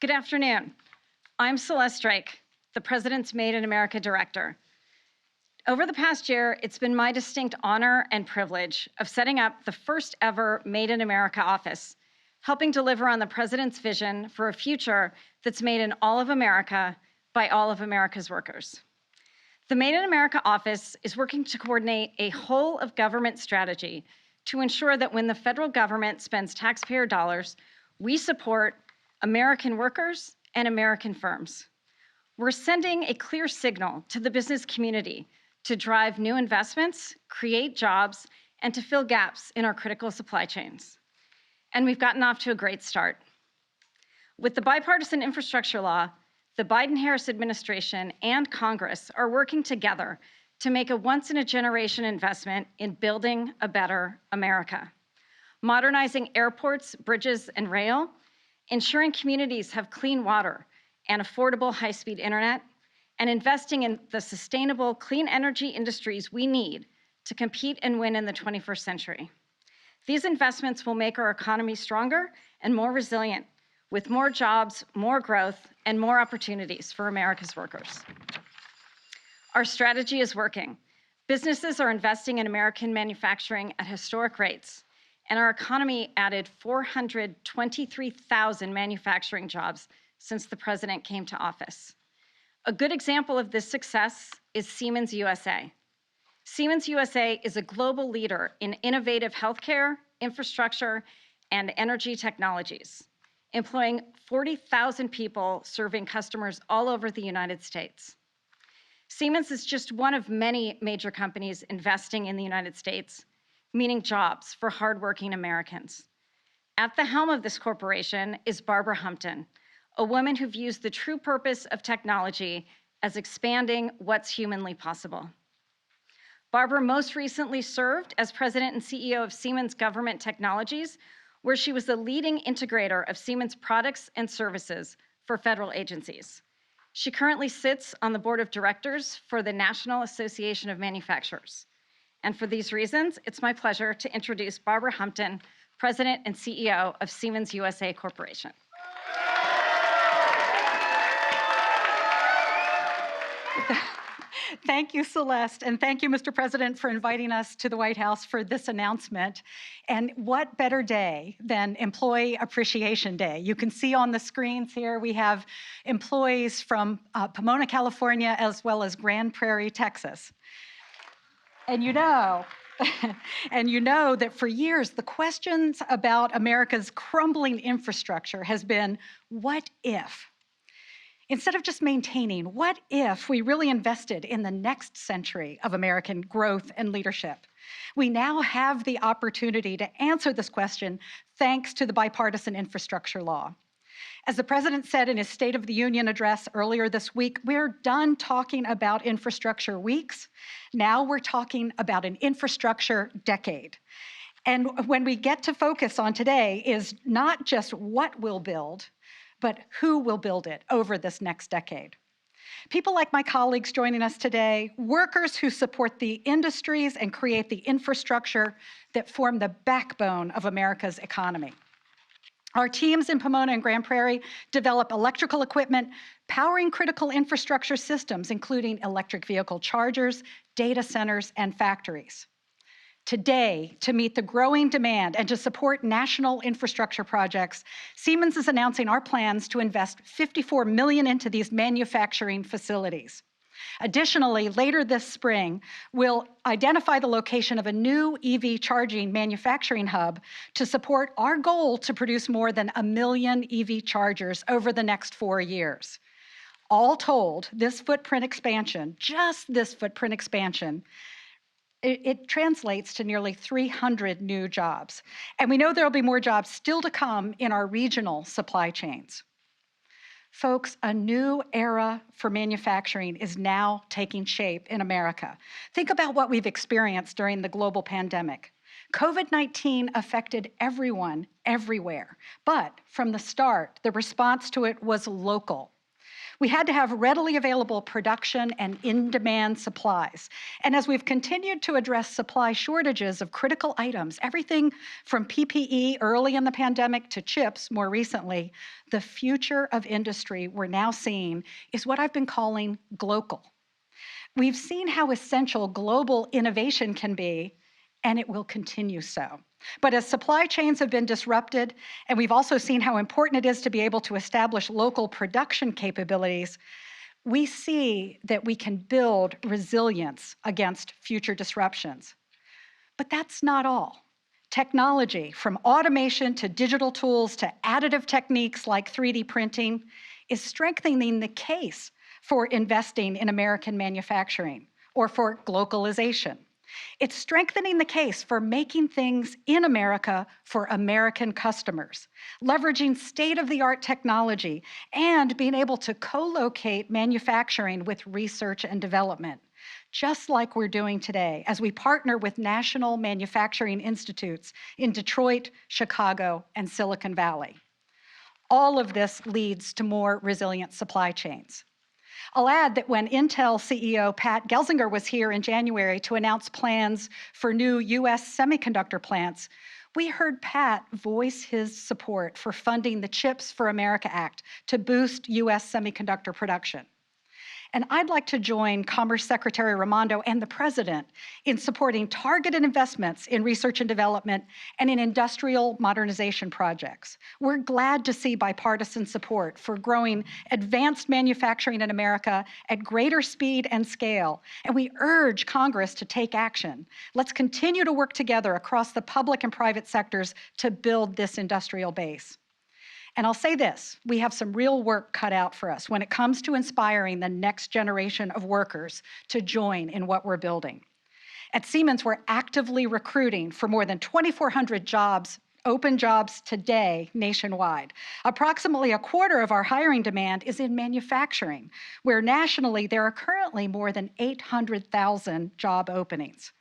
Good afternoon. I'm Celeste Drake, the President's Made in America Director. Over the past year, it's been my distinct honor and privilege of setting up the first ever Made in America office, helping deliver on the President's vision for a future that's made in all of America by all of America's workers. The Made in America office is working to coordinate a whole of government strategy to ensure that when the federal government spends taxpayer dollars, we support American workers and American firms. We're sending a clear signal to the business community to drive new investments, create jobs, and to fill gaps in our critical supply chains. And we've gotten off to a great start. With the bipartisan infrastructure law, the Biden-Harris administration and Congress are working together to make a once-in-a-generation investment in building a better America, modernizing airports, bridges, and rail, ensuring communities have clean water and affordable high-speed internet, and investing in the sustainable clean energy industries we need to compete and win in the 21st century. These investments will make our economy stronger and more resilient, with more jobs, more growth, and more opportunities for America's workers. Our strategy is working. Businesses are investing in American manufacturing at historic rates, and our economy added 423,000 manufacturing jobs since the President came to office. A good example of this success is Siemens USA. Siemens USA is a global leader in innovative healthcare, infrastructure, and energy technologies, employing 40,000 people serving customers all over the United States. Siemens is just one of many major companies investing in the United States, meaning jobs for hardworking Americans. At the helm of this corporation is Barbara Humpton, a woman who views the true purpose of technology as expanding what's humanly possible. Barbara most recently served as president and CEO of Siemens Government Technologies, where she was the leading integrator of Siemens products and services for federal agencies. She currently sits on the board of directors for the National Association of Manufacturers. And for these reasons, it's my pleasure to introduce Barbara Humpton, President and CEO of Siemens USA Corporation. Thank you, Celeste, and thank you, Mr. President, for inviting us to the White House for this announcement. And what better day than Employee Appreciation Day? You can see on the screens here we have employees from Pomona, California, as well as Grand Prairie, Texas. And you know that for years, the questions about America's crumbling infrastructure has been, what if? Instead of just maintaining, what if we really invested in the next century of American growth and leadership? We now have the opportunity to answer this question thanks to the bipartisan infrastructure law. As the President said in his State of the Union address earlier this week, we're done talking about infrastructure weeks. Now we're talking about an infrastructure decade. And when we get to focus on today is not just what we'll build, but who will build it over this next decade. People like my colleagues joining us today, workers who support the industries and create the infrastructure that form the backbone of America's economy. Our teams in Pomona and Grand Prairie develop electrical equipment powering critical infrastructure systems, including electric vehicle chargers, data centers, and factories. Today, to meet the growing demand and to support national infrastructure projects, Siemens is announcing our plans to invest $54 million into these manufacturing facilities. Additionally, later this spring, we'll identify the location of a new EV charging manufacturing hub to support our goal to produce more than 1 million EV chargers over the next 4 years. All told, this footprint expansion, just this footprint expansion, it translates to nearly 300 new jobs. And we know there will be more jobs still to come in our regional supply chains. Folks, a new era for manufacturing is now taking shape in America. Think about what we've experienced during the global pandemic. COVID-19 affected everyone, everywhere. But from the start, the response to it was local. We had to have readily available production and in-demand supplies. And as we've continued to address supply shortages of critical items, everything from PPE early in the pandemic to chips more recently, the future of industry we're now seeing is what I've been calling glocal. We've seen how essential global innovation can be, and it will continue so. But as supply chains have been disrupted, and we've also seen how important it is to be able to establish local production capabilities, we see that we can build resilience against future disruptions. But that's not all. Technology, from automation to digital tools to additive techniques like 3D printing, is strengthening the case for investing in American manufacturing or for globalization. It's strengthening the case for making things in America for American customers, leveraging state-of-the-art technology, and being able to co-locate manufacturing with research and development, just like we're doing today as we partner with national manufacturing institutes in Detroit, Chicago, and Silicon Valley. All of this leads to more resilient supply chains. I'll add that when Intel CEO Pat Gelsinger was here in January to announce plans for new US semiconductor plants, we heard Pat voice his support for funding the CHIPS for America Act to boost US semiconductor production. And I'd like to join Commerce Secretary Raimondo and the President in supporting targeted investments in research and development and in industrial modernization projects. We're glad to see bipartisan support for growing advanced manufacturing in America at greater speed and scale, and we urge Congress to take action. Let's continue to work together across the public and private sectors to build this industrial base. And I'll say this, we have some real work cut out for us when it comes to inspiring the next generation of workers to join in what we're building. At Siemens, we're actively recruiting for more than 2,400 jobs, open jobs today nationwide. Approximately a quarter of our hiring demand is in manufacturing, where nationally there are currently more than 800,000 job openings.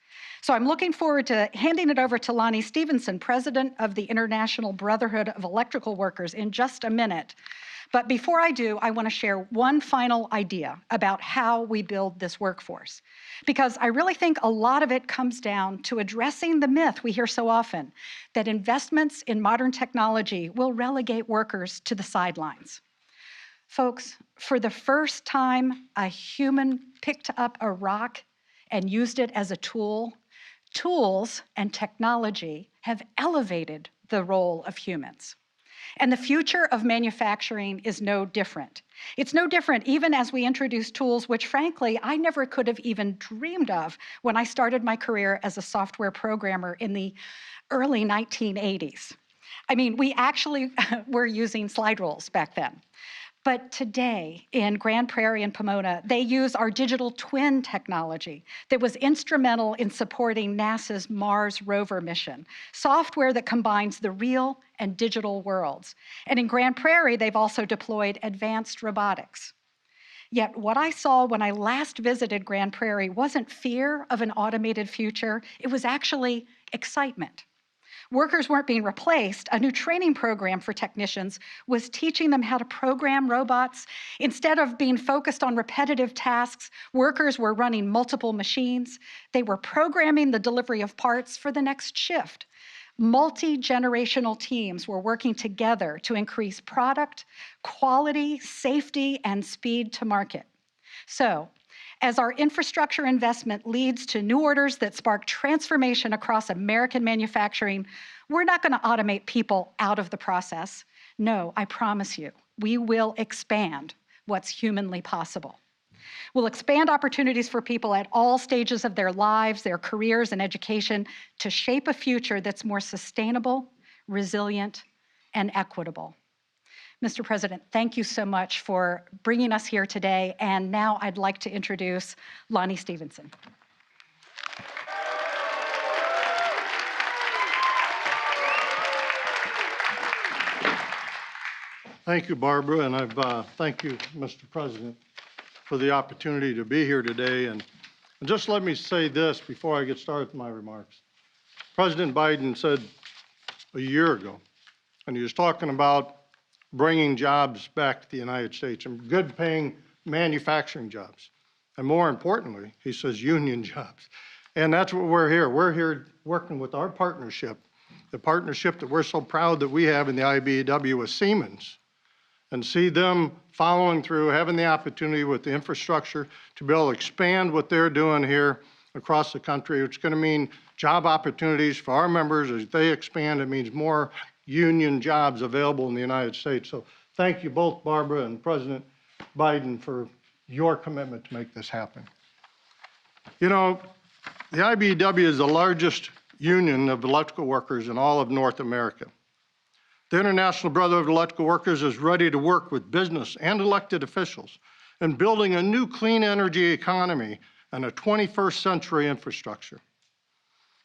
So I'm looking forward to handing it over to Lonnie Stevenson, President of the International Brotherhood of Electrical Workers, in just a minute. But before I do, I want to share one final idea about how we build this workforce. Because I really think a lot of it comes down to addressing the myth we hear so often that investments in modern technology will relegate workers to the sidelines. Folks, for the first time, a human picked up a rock and used it as a tool. Tools and technology have elevated the role of humans. And the future of manufacturing is no different. It's no different even as we introduce tools which, frankly, I never could have even dreamed of when I started my career as a software programmer in the early 1980s. I mean, we actually were using slide rules back then. But today, in Grand Prairie and Pomona, they use our digital twin technology that was instrumental in supporting NASA's Mars rover mission, software that combines the real and digital worlds. And in Grand Prairie, they've also deployed advanced robotics. Yet what I saw when I last visited Grand Prairie wasn't fear of an automated future, it was actually excitement. Workers weren't being replaced. A new training program for technicians was teaching them how to program robots. Instead of being focused on repetitive tasks, workers were running multiple machines. They were programming the delivery of parts for the next shift. Multi-generational teams were working together to increase product, quality, safety, and speed to market. So, as our infrastructure investment leads to new orders that spark transformation across American manufacturing, we're not going to automate people out of the process. No, I promise you, we will expand what's humanly possible. We'll expand opportunities for people at all stages of their lives, their careers, and education to shape a future that's more sustainable, resilient, and equitable. Mr. President, thank you so much for bringing us here today. And now I'd like to introduce Lonnie Stevenson. Thank you, Barbara, and thank you, Mr. President, for the opportunity to be here today. And just let me say this before I get started with my remarks. President Biden said a year ago, and he was talking about bringing jobs back to the United States and good paying manufacturing jobs. And more importantly, he says union jobs. And that's what we're here. We're here working with our partnership, the partnership that we're so proud that we have in the IBEW with Siemens, and see them following through, having the opportunity with the infrastructure to be able to expand what they're doing here across the country. It's going to mean job opportunities for our members as they expand. It means more union jobs available in the United States. So thank you both, Barbara and President Biden, for your commitment to make this happen. You know, the IBEW is the largest union of electrical workers in all of North America. The International Brotherhood of Electrical Workers is ready to work with business and elected officials in building a new clean energy economy and a 21st century infrastructure.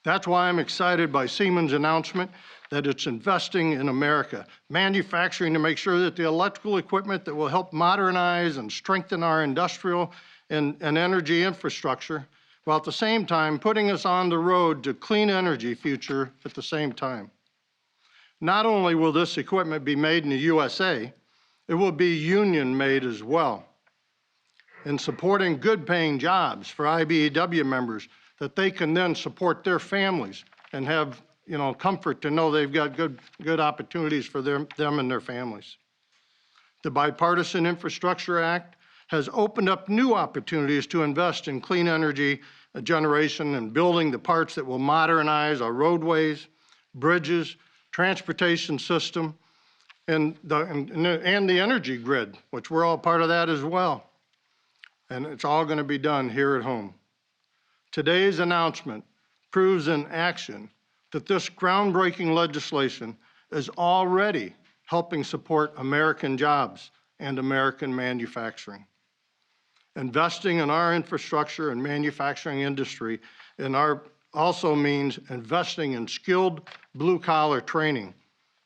That's why I'm excited by Siemens' announcement that it's investing in America, manufacturing to make sure that the electrical equipment that will help modernize and strengthen our industrial and energy infrastructure, while at the same time putting us on the road to clean energy future at the same time. Not only will this equipment be made in the USA, it will be union made as well. In supporting good paying jobs for IBEW members that they can then support their families and have, comfort to know they've got good opportunities for them and their families. The Bipartisan Infrastructure Act has opened up new opportunities to invest in clean energy generation and building the parts that will modernize our roadways, bridges, transportation system, and the energy grid, which we're all part of that as well. And it's all going to be done here at home. Today's announcement proves in action that this groundbreaking legislation is already helping support American jobs and American manufacturing. Investing in our infrastructure and manufacturing industry also means investing in skilled blue-collar training.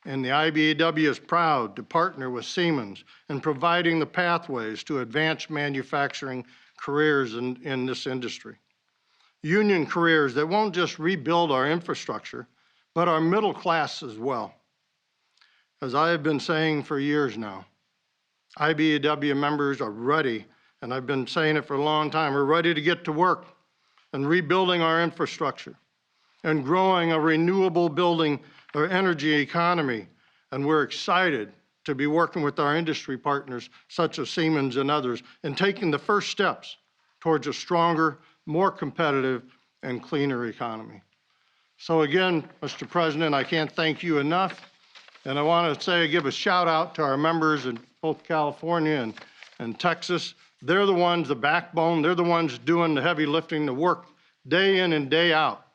And the IBEW is proud to partner with Siemens in providing the pathways to advanced manufacturing careers in this industry. Union careers that won't just rebuild our infrastructure, but our middle class as well. As I have been saying for years now, IBEW members are ready, and I've been saying it for a long time, we're ready to get to work and rebuilding our infrastructure and growing a renewable building or energy economy. And we're excited to be working with our industry partners, such as Siemens and others, and taking the first steps towards a stronger, more competitive, and cleaner economy. So again, Mr. President, I can't thank you enough. And I want to give a shout out to our members in both California and Texas. They're the ones, the backbone, they're the ones doing the heavy lifting, the work day in and day out,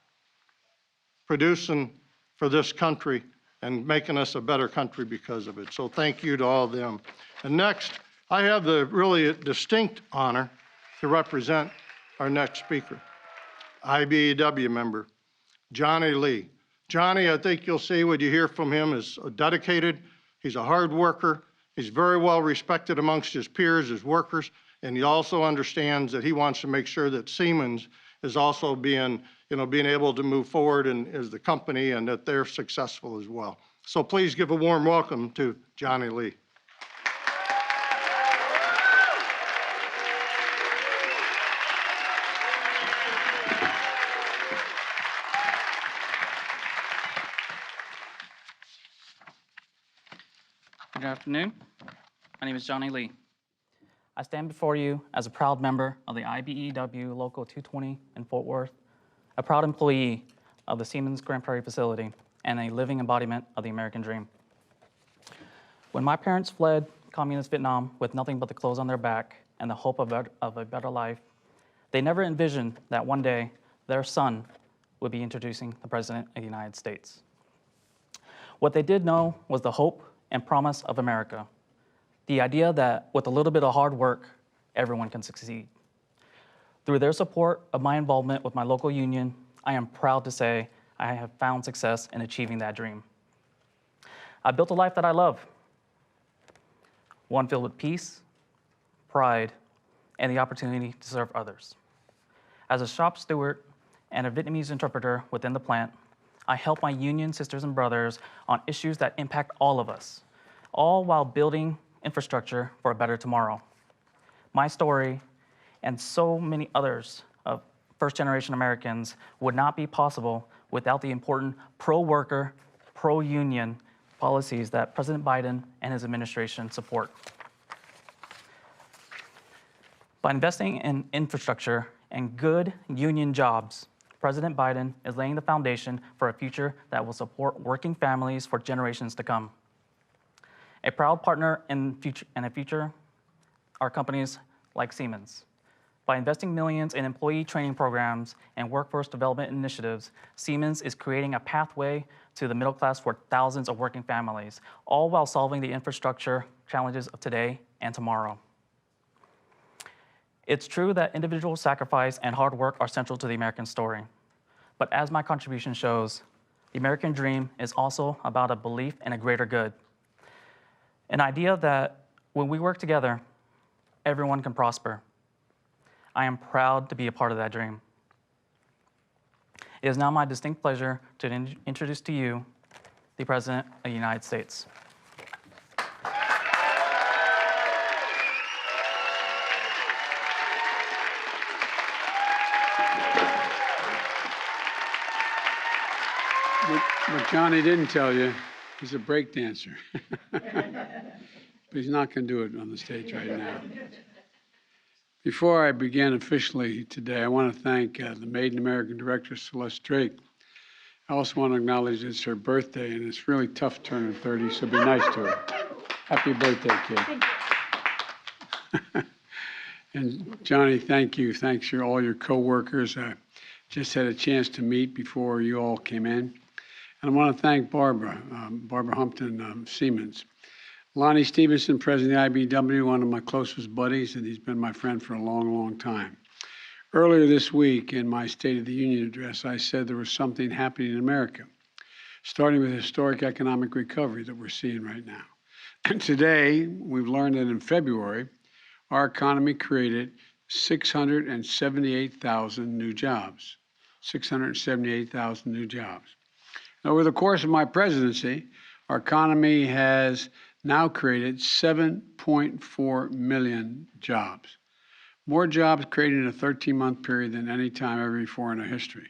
producing for this country and making us a better country because of it. So thank you to all of them. And next, I have the really distinct honor to represent our next speaker, IBEW member, Johnny Lee. Johnny, I think you'll see when you hear from him, is dedicated. He's a hard worker. He's very well respected amongst his peers, his workers, and he also understands that he wants to make sure that Siemens is also being able to move forward and as the company and that they're successful as well. So please give a warm welcome to Johnny Lee. Good afternoon. My name is Johnny Lee. I stand before you as a proud member of the IBEW Local 220 in Fort Worth, a proud employee of the Siemens Grand Prairie facility, and a living embodiment of the American dream. When my parents fled communist Vietnam with nothing but the clothes on their back and the hope of a better life, they never envisioned that one day their son would be introducing the President of the United States. What they did know was the hope and promise of America, the idea that with a little bit of hard work, everyone can succeed. Through their support of my involvement with my local union, I am proud to say I have found success in achieving that dream. I built a life that I love, one filled with peace, pride, and the opportunity to serve others. As a shop steward and a Vietnamese interpreter within the plant, I help my union sisters and brothers on issues that impact all of us, all while building infrastructure for a better tomorrow. My story and so many others of first-generation Americans would not be possible without the important pro-worker, pro-union policies that President Biden and his administration support. By investing in infrastructure and good union jobs, President Biden is laying the foundation for a future that will support working families for generations to come. A proud partner in a future are companies like Siemens. By investing millions in employee training programs and workforce development initiatives, Siemens is creating a pathway to the middle class for thousands of working families, all while solving the infrastructure challenges of today and tomorrow. It's true that individual sacrifice and hard work are central to the American story. But as my contribution shows, the American dream is also about a belief in a greater good. An idea that when we work together, everyone can prosper. I am proud to be a part of that dream. It is now my distinct pleasure to introduce to you the President of the United States. What Johnny didn't tell you, he's a break dancer. But he's not going to do it on the stage right now. Before I begin officially today, I want to thank the Maiden American director, Celeste Drake. I also want to acknowledge it's her birthday, and it's really tough turning 30, so be nice to her. Happy birthday, kid. And Johnny, thank you. Thanks to all your coworkers. I just had a chance to meet before you all came in. And I want to thank Barbara Humpton, Siemens. Lonnie Stevenson, president of the IBEW, one of my closest buddies, and he's been my friend for a long, long time. Earlier this week in my State of the Union address, I said there was something happening in America, starting with historic economic recovery that we're seeing right now. And today, we've learned that in February, our economy created 678,000 new jobs. 678,000 new jobs. Over the course of my presidency, our economy has now created 7.4 million jobs. More jobs created in a 13-month period than any time ever before in our history.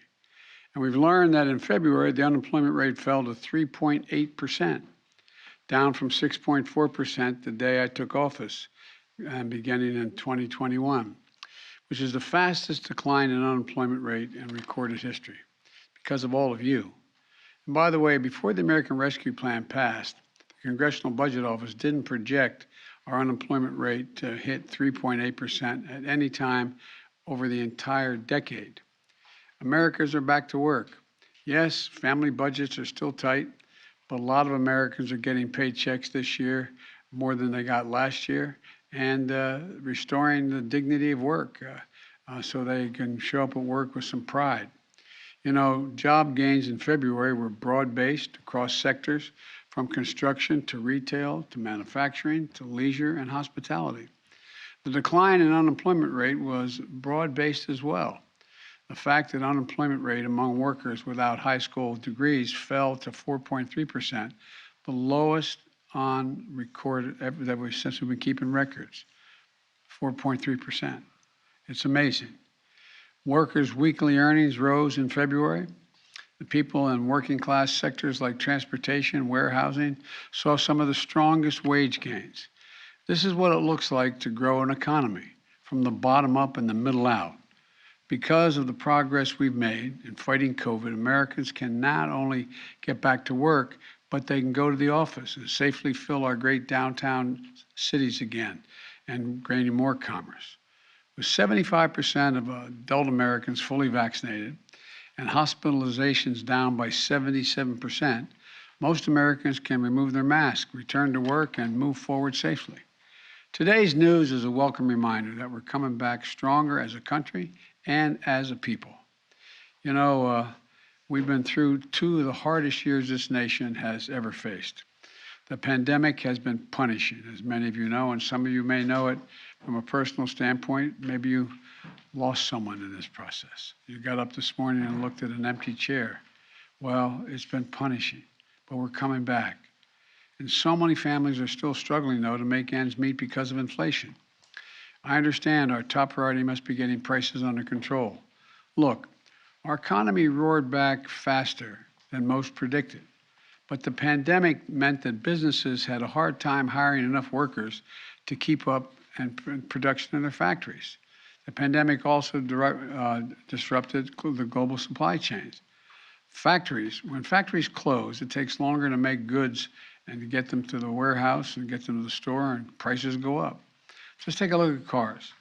And we've learned that in February, the unemployment rate fell to 3.8%, down from 6.4% the day I took office, beginning in 2021, which is the fastest decline in unemployment rate in recorded history because of all of you. And by the way, before the American Rescue Plan passed, the Congressional Budget Office didn't project our unemployment rate to hit 3.8% at any time over the entire decade. Americans are back to work. Yes, family budgets are still tight, but a lot of Americans are getting paychecks this year more than they got last year, and restoring the dignity of work so they can show up at work with some pride. You know, job gains in February were broad-based across sectors, from construction to retail to manufacturing to leisure and hospitality. The decline in unemployment rate was broad-based as well. The fact that unemployment rate among workers without high school degrees fell to 4.3%, the lowest on record since we've been keeping records, 4.3%. It's amazing. Workers' weekly earnings rose in February. The people in working class sectors like transportation and warehousing saw some of the strongest wage gains. This is what it looks like to grow an economy from the bottom up and the middle out. Because of the progress we've made in fighting COVID, Americans can not only get back to work, but they can go to the office and safely fill our great downtown cities again and gaining more commerce. With 75% of adult Americans fully vaccinated and hospitalizations down by 77%, most Americans can remove their mask, return to work, and move forward safely. Today's news is a welcome reminder that we're coming back stronger as a country and as a people. You know, we've been through two of the hardest years this nation has ever faced. The pandemic has been punishing, as many of you know, and some of you may know it from a personal standpoint. Maybe you lost someone in this process. You got up this morning and looked at an empty chair. Well, it's been punishing, but we're coming back. And so many families are still struggling, though, to make ends meet because of inflation. I understand our top priority must be getting prices under control. Look, our economy roared back faster than most predicted, but the pandemic meant that businesses had a hard time hiring enough workers to keep up and production in their factories. The pandemic also disrupted the global supply chains. When factories close, it takes longer to make goods and to get them to the warehouse and get them to the store, and prices go up. Just take a look at cars.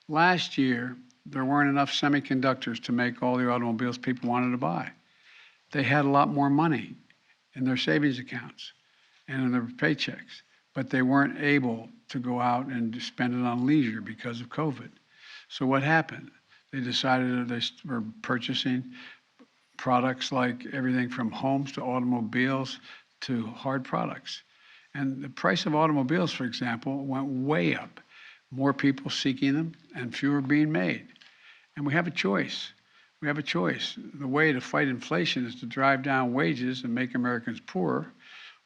Last year, there weren't enough semiconductors to make all the automobiles people wanted to buy. They had a lot more money in their savings accounts and in their paychecks, but they weren't able to go out and spend it on leisure because of COVID. So what happened? They decided that they were purchasing products like everything from homes to automobiles to hard products. And the price of automobiles, for example, went way up. More people seeking them and fewer being made. And we have a choice. We have a choice. The way to fight inflation is to drive down wages and make Americans poorer,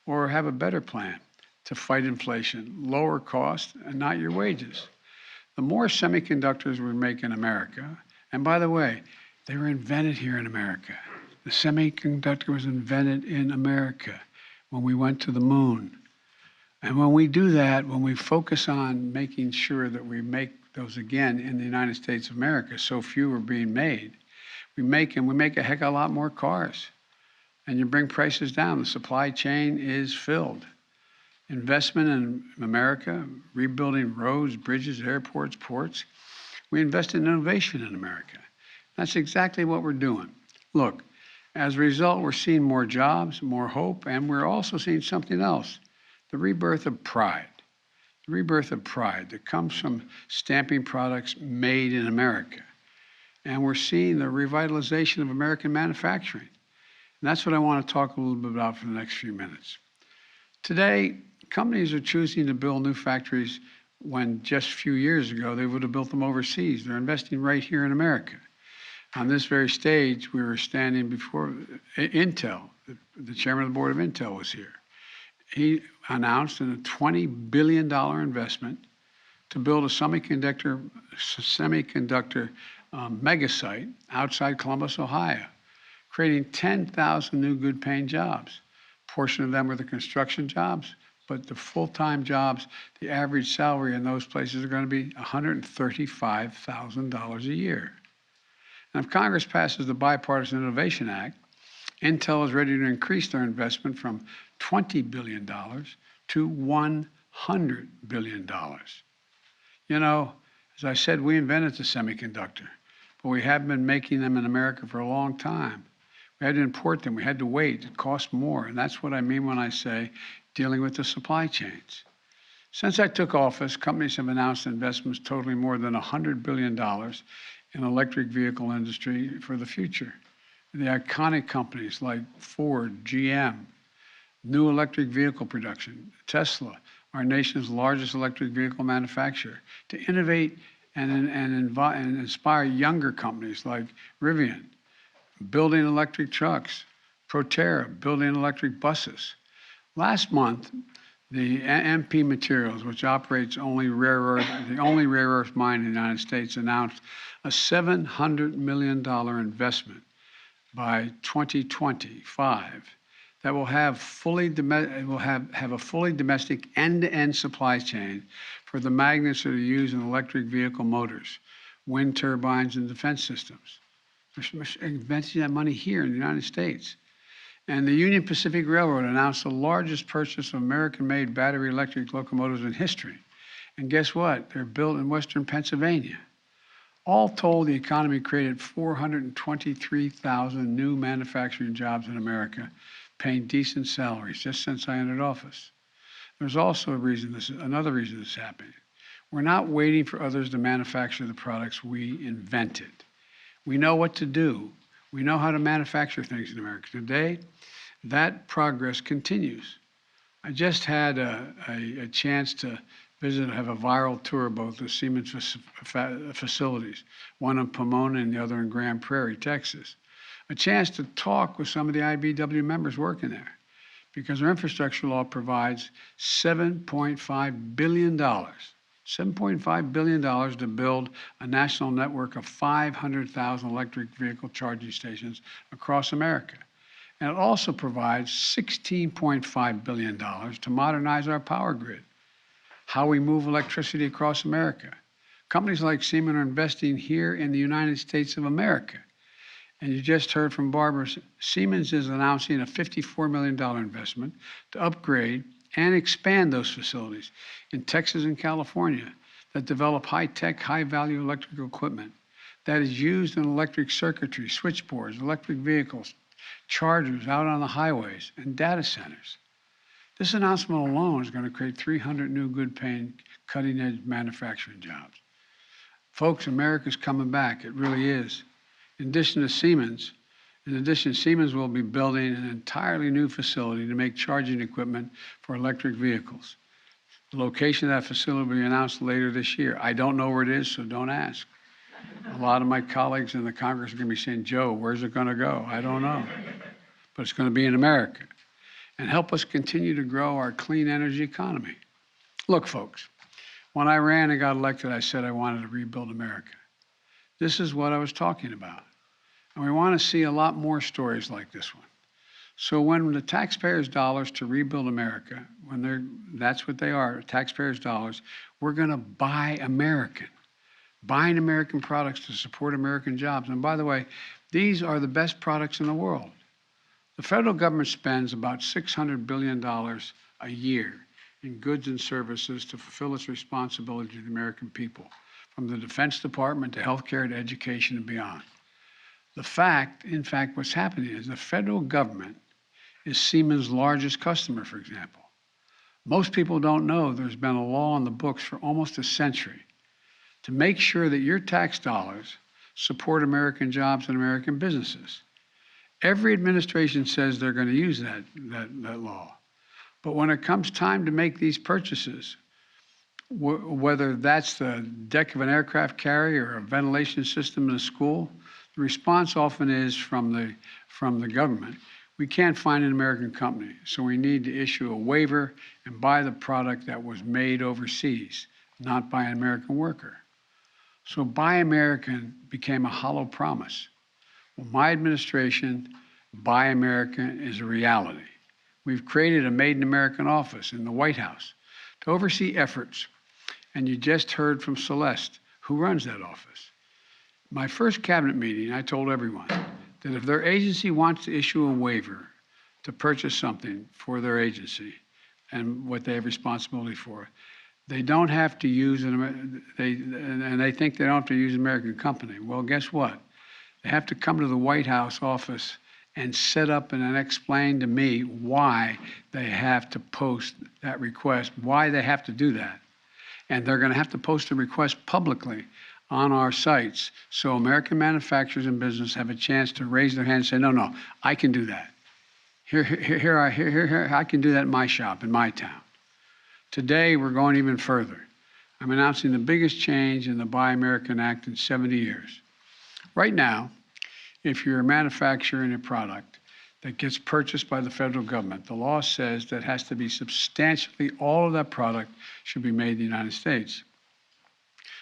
or have a better plan to fight inflation, lower costs and not your wages. The more semiconductors we make in America, and by the way, they were invented here in America. The semiconductor was invented in America when we went to the moon. And when we do that, when we focus on making sure that we make those again in the United States of America, so few are being made, we make a heck of a lot more cars. And you bring prices down. The supply chain is filled. Investment in America, rebuilding roads, bridges, airports, ports. We invest in innovation in America. That's exactly what we're doing. Look, as a result, we're seeing more jobs, more hope, and we're also seeing something else. The rebirth of pride. The rebirth of pride that comes from stamping products made in America. And we're seeing the revitalization of American manufacturing. And that's what I want to talk a little bit about for the next few minutes. Today, companies are choosing to build new factories when just a few years ago they would have built them overseas. They're investing right here in America. On this very stage, we were standing before Intel. The chairman of the board of Intel was here. He announced a $20 billion investment to build a semiconductor mega site outside Columbus, Ohio, creating 10,000 new good-paying jobs. A portion of them are the construction jobs, but the full-time jobs, the average salary in those places are going to be $135,000 a year. And if Congress passes the Bipartisan Innovation Act, Intel is ready to increase their investment from $20 billion to $100 billion. You know, as I said, we invented the semiconductor, but we haven't been making them in America for a long time. We had to import them. We had to wait. It cost more. And that's what I mean when I say dealing with the supply chains. Since I took office, companies have announced investments totaling more than $100 billion in electric vehicle industry for the future. The iconic companies like Ford, GM, new electric vehicle production, Tesla, our nation's largest electric vehicle manufacturer, to innovate and inspire younger companies like Rivian, building electric trucks, Proterra, building electric buses. Last month, the MP Materials, which operates the only rare earth mine in the United States, announced a $700 million investment by 2025 that will have a fully domestic end-to-end supply chain for the magnets that are used in electric vehicle motors, wind turbines, and defense systems. They're investing that money here in the United States. And the Union Pacific Railroad announced the largest purchase of American-made battery electric locomotives in history. And guess what? They're built in Western Pennsylvania. All told, the economy created 423,000 new manufacturing jobs in America, paying decent salaries just since I entered office. There's also another reason this is happening. We're not waiting for others to manufacture the products we invented. We know what to do. We know how to manufacture things in America. Today, that progress continues. I just had a chance to have a viral tour of both the Siemens facilities, one in Pomona and the other in Grand Prairie, Texas. A chance to talk with some of the IBEW members working there. because our infrastructure law provides $7.5 billion. $7.5 billion to build a national network of 500,000 electric vehicle charging stations across America. And it also provides $16.5 billion to modernize our power grid, how we move electricity across America. Companies like Siemens are investing here in the United States of America. And you just heard from Barbara, Siemens is announcing a $54 million investment to upgrade and expand those facilities in Texas and California that develop high-tech, high-value electrical equipment that is used in electric circuitry, switchboards, electric vehicles, chargers out on the highways, and data centers. This announcement alone is going to create 300 new good-paying, cutting-edge manufacturing jobs. Folks, America's coming back. It really is. In addition, Siemens will be building an entirely new facility to make charging equipment for electric vehicles. The location of that facility will be announced later this year. I don't know where it is, so don't ask. A lot of my colleagues in the Congress are going to be saying, Joe, where's it going to go? I don't know. But it's going to be in America and help us continue to grow our clean energy economy. Look, folks, when I ran and got elected, I said I wanted to rebuild America. This is what I was talking about. And we want to see a lot more stories like this one. So when the taxpayers' dollars to rebuild America, that's what they are, taxpayers' dollars, we're going to buy American. Buying American products to support American jobs. And by the way, these are the best products in the world. The federal government spends about $600 billion a year in goods and services to fulfill its responsibility to the American people, from the Defense Department to healthcare to education and beyond. In fact, what's happening is the federal government is Siemens' largest customer, for example. Most people don't know there's been a law on the books for almost a century to make sure that your tax dollars support American jobs and American businesses. Every administration says they're going to use that law. But when it comes time to make these purchases, whether that's the deck of an aircraft carrier or a ventilation system in a school, the response often is from the government, we can't find an American company, so we need to issue a waiver and buy the product that was made overseas, not by an American worker. So Buy American became a hollow promise. Well, my administration, Buy American is a reality. We've created a Made in American office in the White House to oversee efforts. And you just heard from Celeste, who runs that office. My first cabinet meeting, I told everyone that if their agency wants to issue a waiver to purchase something for their agency and what they have responsibility for, they don't have to use they think they don't have to use an American company. Well, guess what? They have to come to the White House office and set up and explain to me why they have to post that request, why they have to do that. And they're going to have to post a request publicly on our sites so American manufacturers and business have a chance to raise their hand and say, no, I can do that. Here, I can do that in my shop, in my town. Today, we're going even further. I'm announcing the biggest change in the Buy American Act in 70 years. Right now, if you're a manufacturer in a product that gets purchased by the federal government, the law says that has to be substantially all of that product should be made in the United States.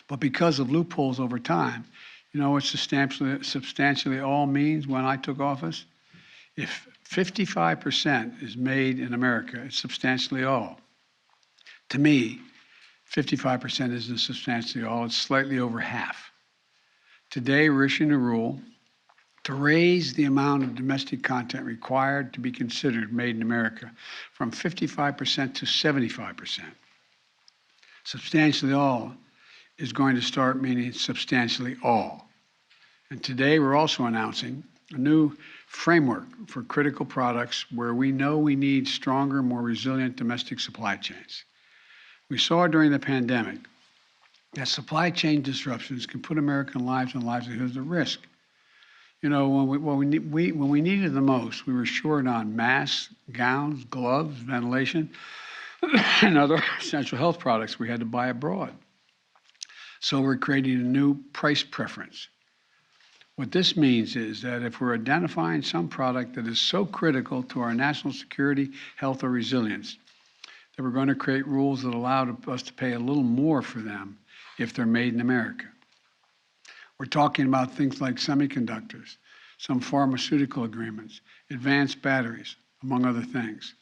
But because of loopholes over time, you know what substantially all means when I took office? If 55% is made in America, it's substantially all. To me, 55% isn't substantially all, it's slightly over half. Today, we're issuing a rule to raise the amount of domestic content required to be considered made in America from 55% to 75%. Substantially all is going to start meaning substantially all. And today we're also announcing a new framework for critical products where we know we need stronger, more resilient domestic supply chains. We saw during the pandemic that supply chain disruptions can put American lives and livelihoods at risk. You know, when we needed the most, we were short on masks, gowns, gloves, ventilation, and other essential health products we had to buy abroad. So we're creating a new price preference. What this means is that if we're identifying some product that is so critical to our national security, health, or resilience, that we're going to create rules that allow us to pay a little more for them if they're made in America. We're talking about things like semiconductors, some pharmaceutical agreements, advanced batteries, among other things.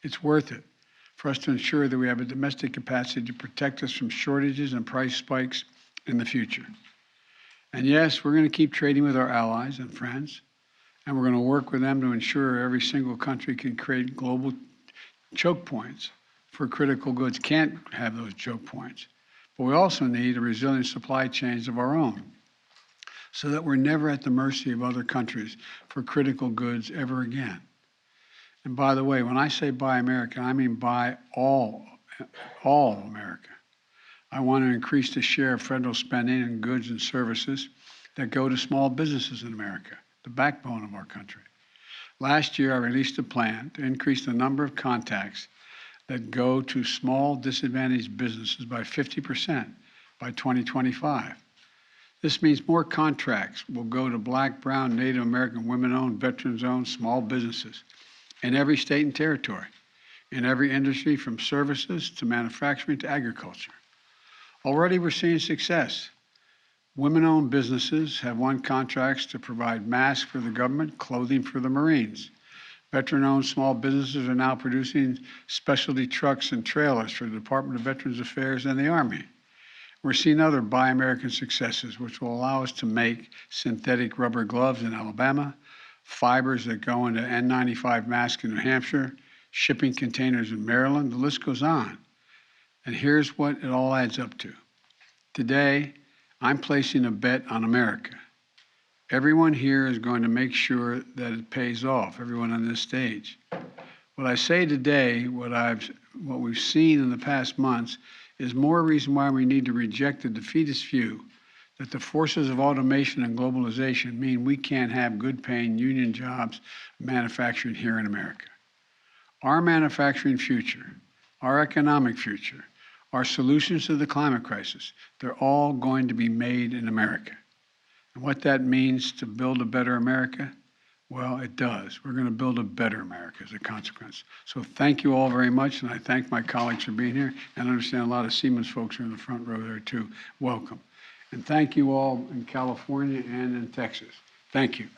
It's worth it for us to ensure that we have a domestic capacity to protect us from shortages and price spikes in the future. And yes, we're going to keep trading with our allies and friends, and we're going to work with them to ensure every single country can create global choke points for critical goods. Can't have those choke points. But we also need a resilient supply chains of our own so that we're never at the mercy of other countries for critical goods ever again. And by the way, when I say buy American, I mean buy all America. I want to increase the share of federal spending in goods and services that go to small businesses in America, the backbone of our country. Last year, I released a plan to increase the number of contacts that go to small disadvantaged businesses by 50% by 2025. This means more contracts will go to Black, Brown, Native American, women-owned, veterans-owned small businesses in every state and territory, in every industry from services to manufacturing to agriculture. Already we're seeing success. Women-owned businesses have won contracts to provide masks for the government, clothing for the Marines. Veteran-owned small businesses are now producing specialty trucks and trailers for the Department of Veterans Affairs and the Army. We're seeing other Buy American successes, which will allow us to make synthetic rubber gloves in Alabama, fibers that go into N95 masks in New Hampshire, shipping containers in Maryland. The list goes on. And here's what it all adds up to. Today, I'm placing a bet on America. Everyone here is going to make sure that it pays off, everyone on this stage. What I say today, what we've seen in the past months, is more reason why we need to reject the defeatist view that the forces of automation and globalization mean we can't have good-paying union jobs manufacturing here in America. Our manufacturing future, our economic future, our solutions to the climate crisis, they're all going to be made in America. And what that means to build a better America, well, it does. We're going to build a better America as a consequence. So thank you all very much, and I thank my colleagues for being here, and I understand a lot of Siemens folks are in the front row there too. Welcome. And thank you all in California and in Texas. Thank you.